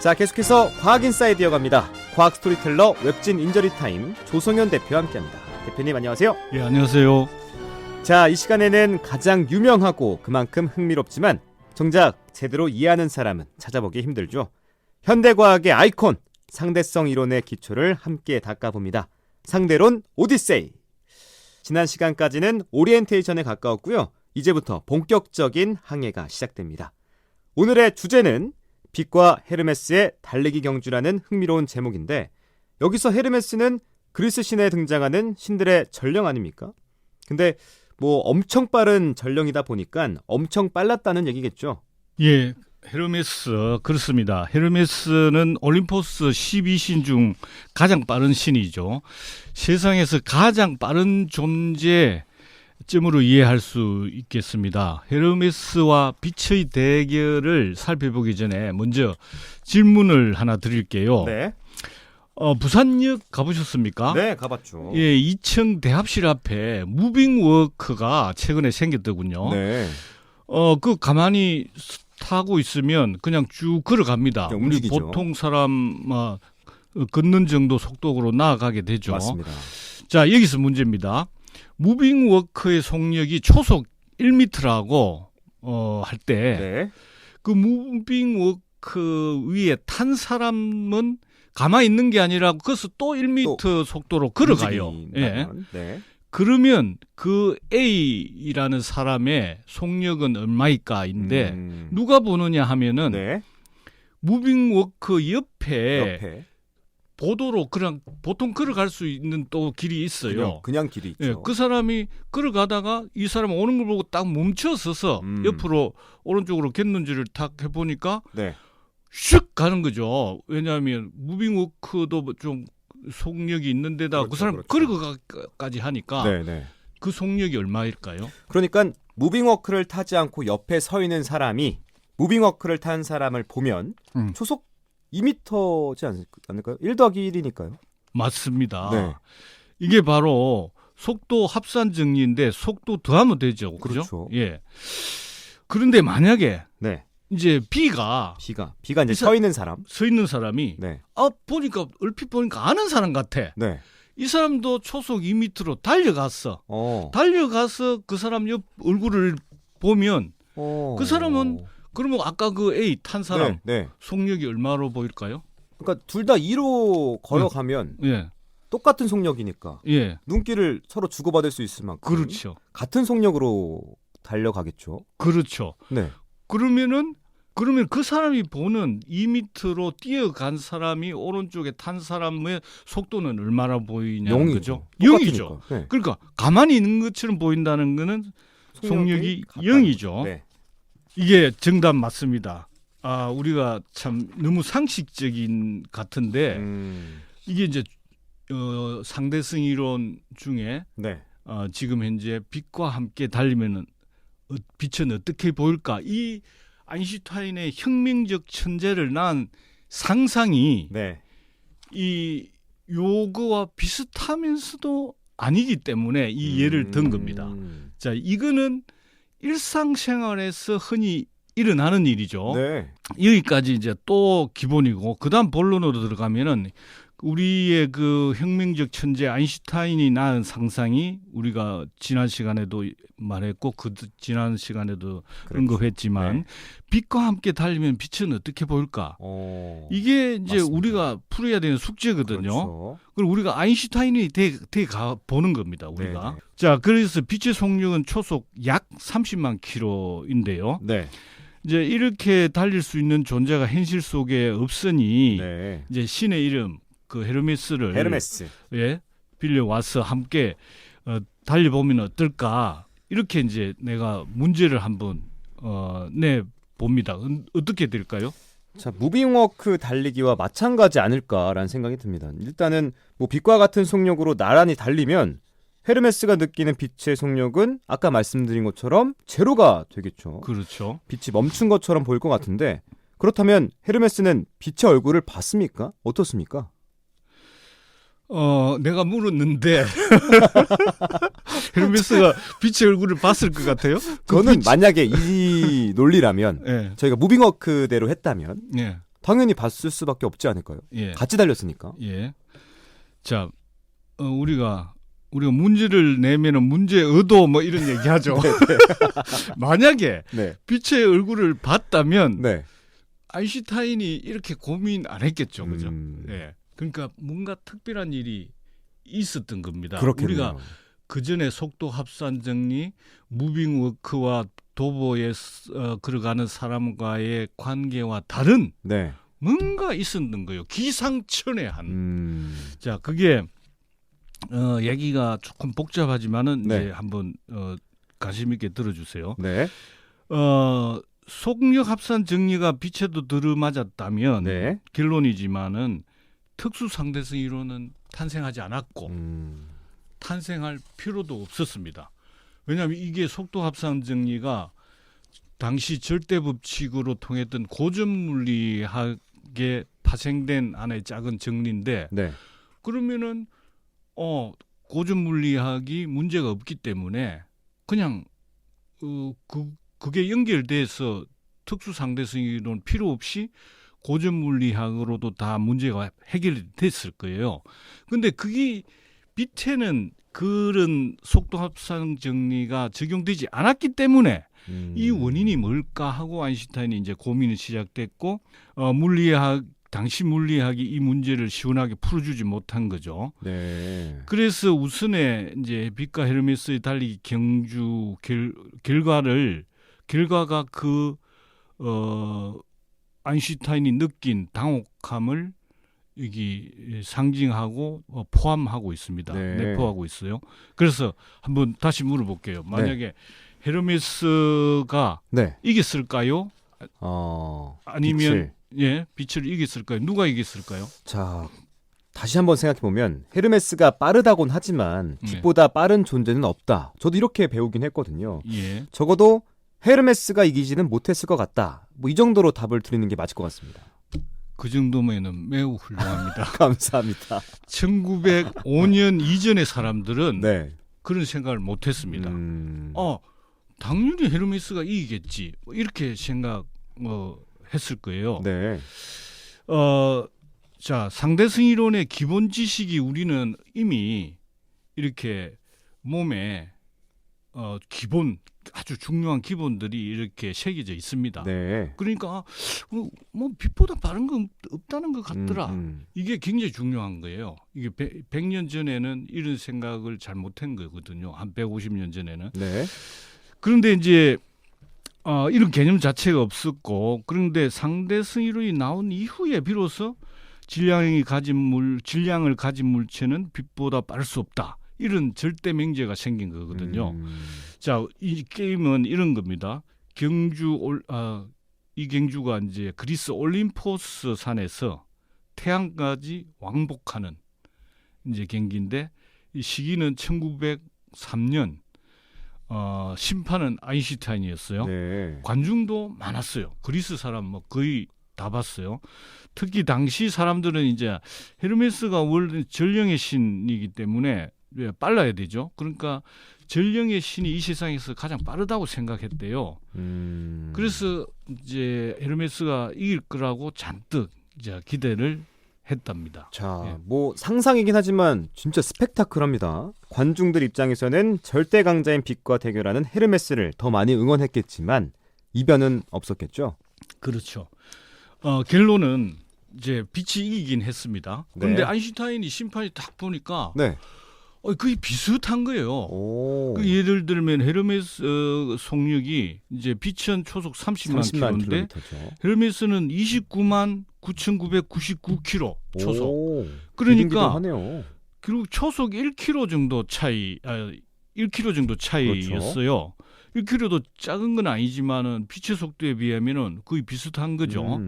자, 계속해서 과학인사이드 이어갑니다. 과학 스토리텔러 웹진 인저리타임 조성현 대표와 함께합니다. 대표님 안녕하세요. 예, 안녕하세요. 자, 이 시간에는 가장 유명하고 그만큼 흥미롭지만 정작 제대로 이해하는 사람은 찾아보기 힘들죠. 현대과학의 아이콘, 상대성 이론의 기초를 함께 닦아봅니다. 상대론 오디세이. 지난 시간까지는 오리엔테이션에 가까웠고요. 이제부터 본격적인 항해가 시작됩니다. 오늘의 주제는 빛과 헤르메스의 달리기 경주라는 흥미로운 제목인데, 여기서 헤르메스는 그리스 신에 등장하는 신들의 전령 아닙니까? 근데 뭐 엄청 빠른 전령이다 보니까 엄청 빨랐다는 얘기겠죠. 예, 헤르메스 그렇습니다. 헤르메스는 올림포스 12신 중 가장 빠른 신이죠. 세상에서 가장 빠른 존재점으로 이해할 수 있겠습니다. 헤르메스와 빛의 대결을 살펴보기 전에 먼저 질문을 하나 드릴게요. 네. 부산역 가보셨습니까? 네, 가봤죠. 예, 2층 대합실 앞에 무빙워크가 최근에 생겼더군요. 네. 그 가만히 타고 있으면 그냥 쭉 걸어갑니다. 그냥 움직이죠. 보통 사람 걷는 정도 속도로 나아가게 되죠. 맞습니다. 자, 여기서 문제입니다. 무빙워크의 속력이 초속 1m라고 할 때 그 네. 무빙워크 위에 탄 사람은 가만히 있는 게 아니라 그래서 또 1m 속도로 걸어가요. 예. 네. 그러면 그 A라는 사람의 속력은 얼마일까인데 누가 보느냐 하면은 네. 무빙워크 옆에 보도로 그냥 보통 걸어갈 수 있는 또 길이 있어요. 그냥 길이 있죠. 예, 그 사람이 걸어가다가 이 사람 오는 걸 보고 딱 멈춰서서 옆으로 오른쪽으로 겠는지를 딱 해보니까 네. 슉 가는 거죠. 왜냐하면 무빙워크도 좀 속력이 있는데다 그 사람 걸어가까지 하니까 네. 그 속력이 얼마일까요? 그러니까 무빙워크를 타지 않고 옆에 서 있는 사람이 무빙워크를 탄 사람을 보면 초속 2m지 않을까요? 1 더하기 1이니까요. 맞습니다. 네. 이게 바로 속도 합산 정리인데 속도 더하면 되죠. 그렇죠. 예. 그런데 만약에 네. 이제 B가 이제 서 있는 사람. 서 있는 사람이 네. 보니까 얼핏 보니까 아는 사람 같아. 네. 이 사람도 초속 2m로 달려갔어. 달려가서 그 사람 옆 얼굴을 보면 그 사람은 그러면 아까 그 A 탄 사람 속력이 얼마로 보일까요? 그러니까 둘 다 2로 걸어가면 똑같은 속력이니까 눈길을 서로 주고받을 수 있을 만큼 그렇죠. 같은 속력으로 달려가겠죠. 그렇죠. 네. 그러면 그 사람이 보는 2m로 뛰어간 사람이 오른쪽에 탄 사람의 속도는 얼마나 보이냐는 거죠. 0이죠. 네. 그러니까 가만히 있는 것처럼 보인다는 거는 속력이 0이죠. 네. 이게 정답 맞습니다. 우리가 참 너무 상식적인 같은데 이게 이제 상대성 이론 중에 지금 현재 빛과 함께 달리면은 빛은 어떻게 보일까? 이 아인슈타인의 혁명적 천재를 낳은 상상이 이 요거와 비슷하면서도 아니기 때문에 이 예를 든 겁니다. 자, 이거는 일상생활에서 흔히 일어나는 일이죠. 여기까지 이제 또 기본이고 그다음 본론으로 들어가면은 우리의 그 혁명적 천재 아인슈타인이 낳은 상상이 우리가 지난 시간에도 말했고 지난 시간에도 언급했지만 빛과 함께 달리면 빛은 어떻게 보일까? 이게 이제 맞습니다. 우리가 풀어야 되는 숙제거든요. 그리고 우리가 아인슈타인이 되게 보는 겁니다. 우리가. 자, 그래서 빛의 속력은 초속 약 30만 킬로인데요. 이제 이렇게 달릴 수 있는 존재가 현실 속에 없으니 이제 신의 이름 그 헤르메스 빌려와서 함께 달려보면 어떨까 이렇게 이제 내가 문제를 한번 내봅니다. 어떻게 될까요? 자, 무빙워크 달리기와 마찬가지 아닐까라는 생각이 듭니다. 일단은 뭐 빛과 같은 속력으로 나란히 달리면 헤르메스가 느끼는 빛의 속력은 아까 말씀드린 것처럼 제로가 되겠죠. 그렇죠. 빛이 멈춘 것처럼 보일 것 같은데, 그렇다면 헤르메스는 빛의 얼굴을 봤습니까? 어떻습니까? 내가 물었는데 헤르메스가 빛의 얼굴을 봤을 것 같아요. 저는 만약에 이 논리라면 저희가 무빙워크대로 했다면 당연히 봤을 수밖에 없지 않을까요? 예. 같이 달렸으니까. 예. 자, 우리가 문제를 내면은 문제 의도 뭐 이런 얘기하죠. 만약에 네. 빛의 얼굴을 봤다면 네. 아인슈타인이 이렇게 고민 안 했겠죠, 그죠? 음. 예. 그러니까 뭔가 특별한 일이 있었던 겁니다. 그렇겠네요. 우리가 그 전에 속도 합산 정리, 무빙 워크와 도보에 걸어가는 사람과의 관계와 다른 네. 뭔가 있었던 거예요. 기상천외한. 자, 그게 얘기가 조금 복잡하지만은 네. 이제 한번 관심 있게 들어주세요. 네. 속력 합산 정리가 빛에도 들어맞았다면 네. 결론이지만은 특수 상대성 이론은 탄생하지 않았고 탄생할 필요도 없었습니다. 왜냐하면 이게 속도 합산 정리가 당시 절대 법칙으로 통했던 고전 물리학에 파생된 하나의 작은 정리인데 네. 그러면은 고전 물리학이 문제가 없기 때문에 그냥 그게 연결돼서 특수 상대성 이론 필요 없이 고전 물리학으로도 다 문제가 해결됐을 거예요. 근데 그게 빛에는 그런 속도 합산 정리가 적용되지 않았기 때문에 이 원인이 뭘까 하고 아인슈타인이 이제 고민이 시작됐고 당시 물리학이 이 문제를 시원하게 풀어주지 못한 거죠. 네. 그래서 우선에 이제 빛과 헤르메스의 달리기 경주 결과가 아인슈타인이 느낀 당혹함을 여기 상징하고 포함하고 있습니다. 네. 내포하고 있어요. 그래서 한번 다시 물어볼게요. 만약에 헤르메스가 네. 이겼을까요? 아니면 빛을 이겼을까요? 누가 이겼을까요? 자, 다시 한번 생각해 보면 헤르메스가 빠르다곤 하지만 빛보다 빠른 존재는 없다. 저도 이렇게 배우긴 했거든요. 예. 적어도 헤르메스가 이기지는 못했을 것 같다. 뭐 이 정도로 답을 드리는 게 맞을 것 같습니다. 그 정도면은 매우 훌륭합니다. 감사합니다. 1905년 이전의 사람들은 네. 그런 생각을 못했습니다. 당연히 헤르메스가 이기겠지. 이렇게 생각했을 거예요. 네. 자, 상대성 이론의 기본 지식이 우리는 이미 이렇게 몸에 기본 아주 중요한 기본들이 이렇게 새겨져 있습니다. 네. 그러니까 뭐 빛보다 빠른 건 없다는 것 같더라. 이게 굉장히 중요한 거예요. 이게 100년 전에는 이런 생각을 잘 못한 거거든요. 한 150년 전에는. 네. 그런데 이제 이런 개념 자체가 없었고 그런데 상대성 이론이 나온 이후에 비로소 질량을 가진 물체는 빛보다 빠를 수 없다. 이런 절대 명제가 생긴 거거든요. 자, 이 게임은 이런 겁니다. 이 경주가 이제 그리스 올림포스 산에서 태양까지 왕복하는 이제 경기인데 이 시기는 1903년. 심판은 아인슈타인이었어요. 네. 관중도 많았어요. 그리스 사람 뭐 거의 다 봤어요. 특히 당시 사람들은 이제 헤르메스가 원래 전령의 신이기 때문에 빨라야 되죠. 그러니까 전령의 신이 이 세상에서 가장 빠르다고 생각했대요. 그래서 이제 헤르메스가 이길 거라고 잔뜩 이제 기대를 했답니다. 자, 뭐 상상이긴 하지만 진짜 스펙타클합니다. 관중들 입장에서는 절대 강자인 빛과 대결하는 헤르메스를 더 많이 응원했겠지만 이변은 없었겠죠. 그렇죠. 결론은 이제 빛이 이기긴 했습니다. 그런데 네. 아인슈타인이 심판이 딱 보니까 네. 거의 비슷한 거예요. 오. 예를 들면 헤르메스 속력이 이제 빛은 초속 30만 킬로인데 헤르메스는 29만 9,999 킬로 초속. 오. 그러니까 하네요. 그리고 초속 1킬로 정도 차이, 1킬로 정도 차이였어요. 그렇죠. 1킬로도 작은 건 아니지만은 빛의 속도에 비하면은 거의 비슷한 거죠.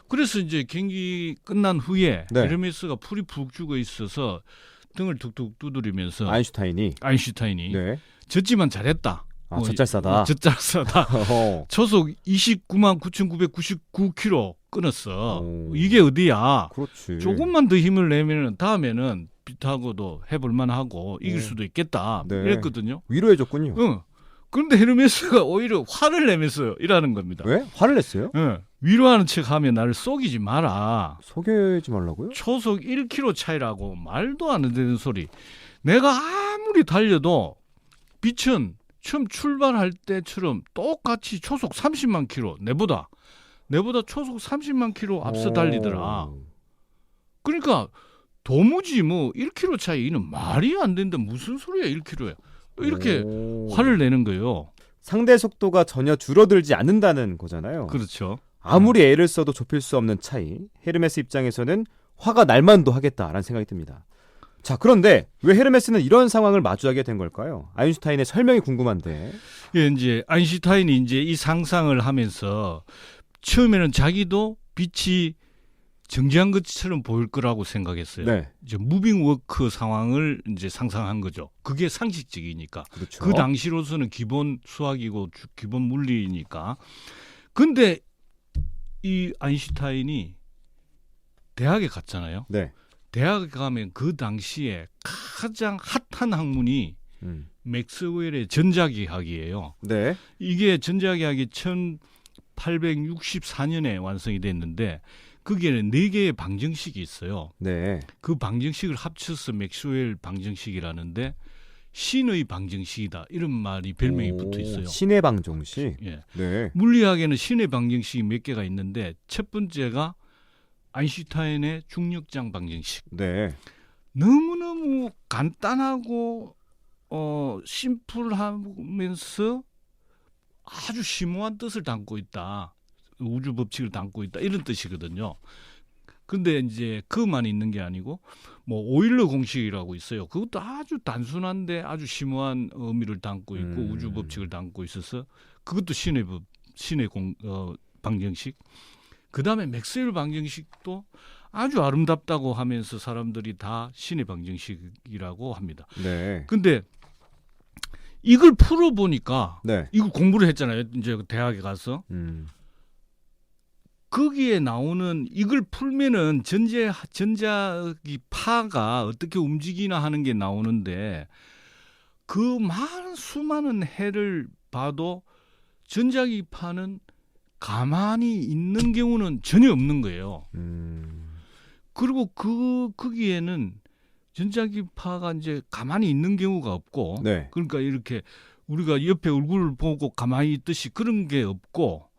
그래서 이제 경기 끝난 후에 네. 헤르메스가 풀이 푹 죽어 있어서 등을 툭툭 두드리면서 아인슈타인이 네. 졌지만 잘했다. 젖잘싸다. 젖잘싸다. 초속 29만 9,999km 끊었어. 이게 어디야? 그렇지. 조금만 더 힘을 내면 다음에는 빛하고도 해볼 만하고 이길 수도 있겠다. 네. 이랬거든요. 위로해줬군요. 응. 그런데 헤르메스가 오히려 화를 내면서 이러는 겁니다. 왜? 화를 냈어요? 예. 위로하는 척하면 나를 속이지 마라. 속이지 말라고요? 초속 1km 차이라고 말도 안 되는 소리. 내가 아무리 달려도 빛은 처음 출발할 때처럼 똑같이 초속 30만 킬로 내보다 초속 30만 킬로 앞서 달리더라. 그러니까 도무지 뭐 1km 차이는 말이 안 된다. 무슨 소리야 1km야. 이렇게 화를 내는 거예요. 상대 속도가 전혀 줄어들지 않는다는 거잖아요. 그렇죠. 아무리 애를 써도 좁힐 수 없는 차이. 헤르메스 입장에서는 화가 날만도 하겠다라는 생각이 듭니다. 자, 그런데 왜 헤르메스는 이런 상황을 마주하게 된 걸까요? 아인슈타인의 설명이 궁금한데. 예, 이제 아인슈타인이 이제 이 상상을 하면서 처음에는 자기도 빛이 정지한 것처럼 보일 거라고 생각했어요. 네. 이제 무빙 워크 상황을 이제 상상한 거죠. 그게 상식적이니까. 그렇죠. 그 당시로서는 기본 수학이고 기본 물리니까. 근데 이 아인슈타인이 대학에 갔잖아요. 네. 대학에 가면 그 당시에 가장 핫한 학문이 맥스웰의 전자기학이에요. 네. 이게 전자기학이 1864년에 완성이 됐는데 거기에는 4개의 방정식이 있어요. 네. 그 방정식을 합쳐서 맥스웰 방정식이라는데 신의 방정식이다. 이런 말이 별명이 붙어 있어요. 신의 방정식. 예. 네. 물리학에는 신의 방정식이 몇 개가 있는데 첫 번째가 아인슈타인의 중력장 방정식. 네. 너무너무 간단하고 심플하면서 아주 심오한 뜻을 담고 있다. 우주 법칙을 담고 있다. 이런 뜻이거든요. 근데 이제 그만 있는 게 아니고 뭐 오일러 공식이라고 있어요. 그것도 아주 단순한데 아주 심오한 의미를 담고 있고 우주 법칙을 담고 있어서 그것도 신의 방정식. 그다음에 맥스웰 방정식도 아주 아름답다고 하면서 사람들이 다 신의 방정식이라고 합니다. 네. 근데 이걸 풀어보니까 네. 이걸 공부를 했잖아요. 이제 대학에 가서. 거기에 나오는 이걸 풀면은 전자기 파가 어떻게 움직이나 하는 게 나오는데 그 수많은 해를 봐도 전자기 파는 가만히 있는 경우는 전혀 없는 거예요. 그리고 거기에는 전자기파가 이제 가만히 있는 경우가 없고, 네. 그러니까 이렇게 우리가 옆에 얼굴을 보고 가만히 있듯이 그런 게 없고,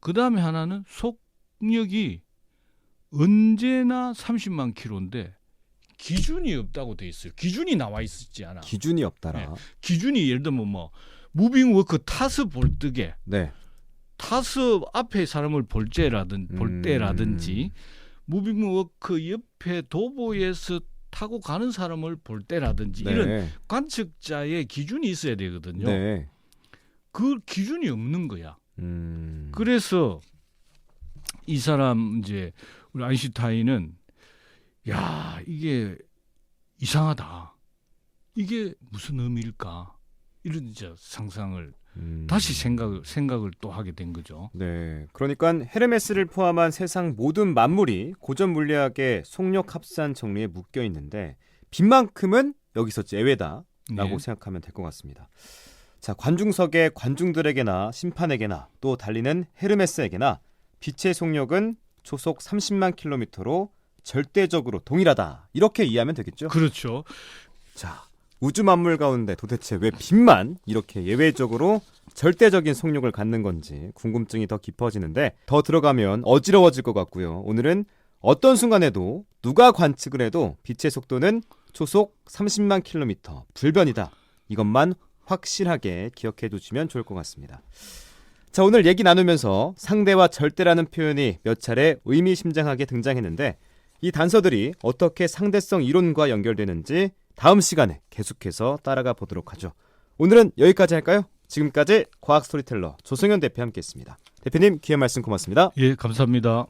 그 다음에 하나는 속력이 언제나 30만 킬로인데 기준이 없다고 돼 있어요. 기준이 나와 있지 않아. 기준이 없다라. 네. 기준이 예를 들면 뭐 무빙 워크 타스 볼뜨게. 네. 타스 앞에 사람을 볼 때라든지 무빙워크 옆에 도보에서 타고 가는 사람을 볼 때라든지 네. 이런 관측자의 기준이 있어야 되거든요. 네. 그 기준이 없는 거야. 음. 그래서 이 사람 이제 우리 아인슈타인은 야 이게 이상하다. 이게 무슨 의미일까? 이런 이제 상상을 다시 생각을 또 하게 된 거죠. 네, 그러니까 헤르메스를 포함한 세상 모든 만물이 고전 물리학의 속력 합산 정리에 묶여 있는데 빛만큼은 여기서 제외다라고 네. 생각하면 될 것 같습니다. 자, 관중석의 관중들에게나 심판에게나 또 달리는 헤르메스에게나 빛의 속력은 초속 30만 킬로미터로 절대적으로 동일하다. 이렇게 이해하면 되겠죠? 그렇죠. 자, 우주 만물 가운데 도대체 왜 빛만 이렇게 예외적으로 절대적인 속력을 갖는 건지 궁금증이 더 깊어지는데 더 들어가면 어지러워질 것 같고요. 오늘은 어떤 순간에도 누가 관측을 해도 빛의 속도는 초속 30만 킬로미터 불변이다. 이것만 확실하게 기억해 두시면 좋을 것 같습니다. 자, 오늘 얘기 나누면서 상대와 절대라는 표현이 몇 차례 의미심장하게 등장했는데 이 단서들이 어떻게 상대성 이론과 연결되는지 다음 시간에 계속해서 따라가 보도록 하죠. 오늘은 여기까지 할까요? 지금까지 과학 스토리텔러 조성현 대표와 함께했습니다. 대표님 귀한 말씀 고맙습니다. 예, 감사합니다.